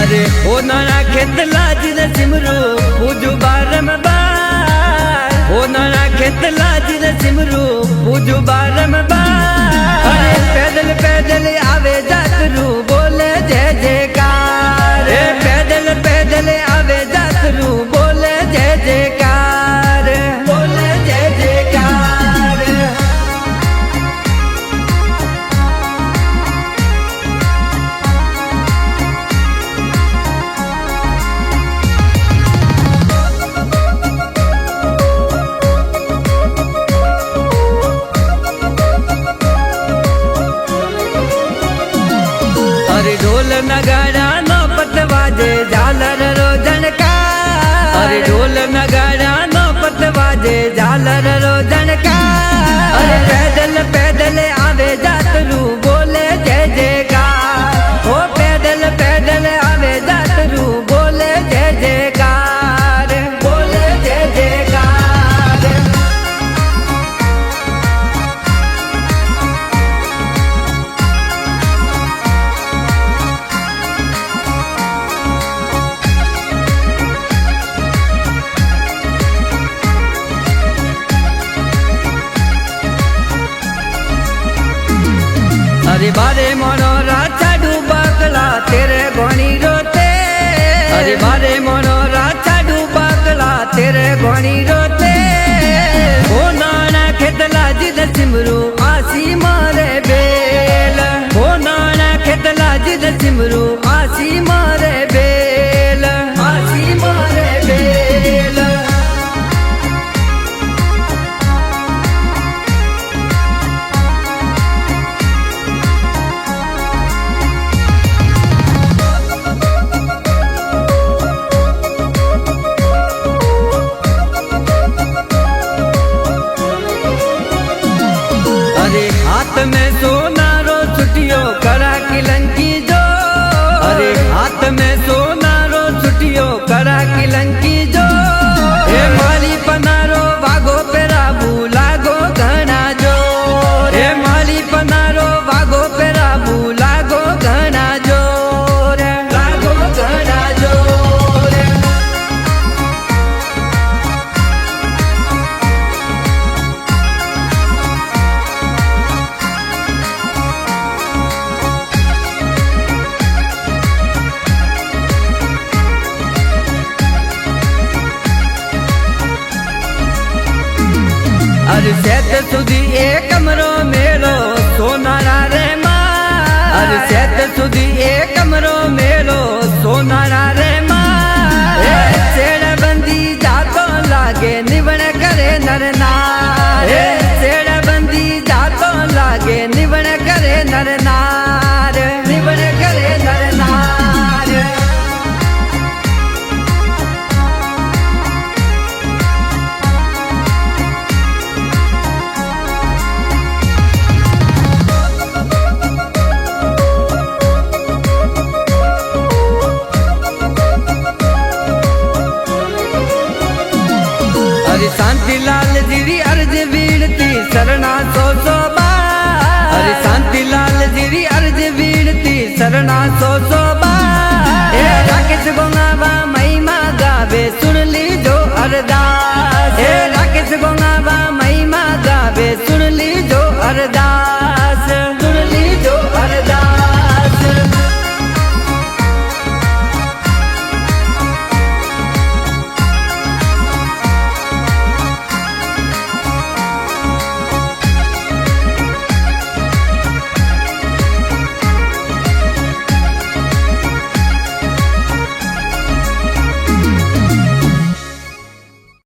अरे ओ नाना खेत लाज न सिमरू पूजू बारंबार। ओ नाना खेत लाज न सिमरू पूजू बारंबार। अरे पैदल पैदल आवे जातरू बोले जय जयकार। पैदल पैदल आवे जातरू बोले जय जयकार। बोले जय जयकार। अरे ढोल नगाड़ा नो पतवाजे झालर रो झनका। अरे ढोल नगाड़ा नो पतवाजे झालर रो झनका। अरे पैदल पैदल आवे जातरू बोले जय जयकार। ओ पैदल पैदल आवे जातरू बोले जय जयकार। बोले जय जयकार। अरे बारे मनोरा चाडू बाकला तेरे घोणी रोते। अरे बारे मनोरा चाडू बाकला तेरे घोणी रोते। ओ नाना खेतला जिद सिमरू आसी मारे बेल। ओ नाना खेतला जिद सिमरू आसी मारे बेल। आसी मारे बेल। अरे हाथ में सोनारो छुटियो करा किलंकी जो। अरे हाथ में सोनारो छुटियो करा किलंकी जो। हे माली पनारो वागो पेराबू लागो घना जो। हे माली पनारो वागो पेराबू लागो घना जो। लागो घना जो। अरे सेत सुधी एक कमरो मेलो सोनारा रे माँ। अरे सेत सुधी एक कमरो मेलो सोनारा रे माँ। सेड़ बंदी जातो लागे निवण करे नर नार। सेड़ बंदी जातो लागे निवण करे नर नार। निवण करे नर नार। अरे शांति लाल जीरी अर्ज वीरती शरणा सो बार। अरे शांति लाल जीरी अर्ज वीरती शरणा सो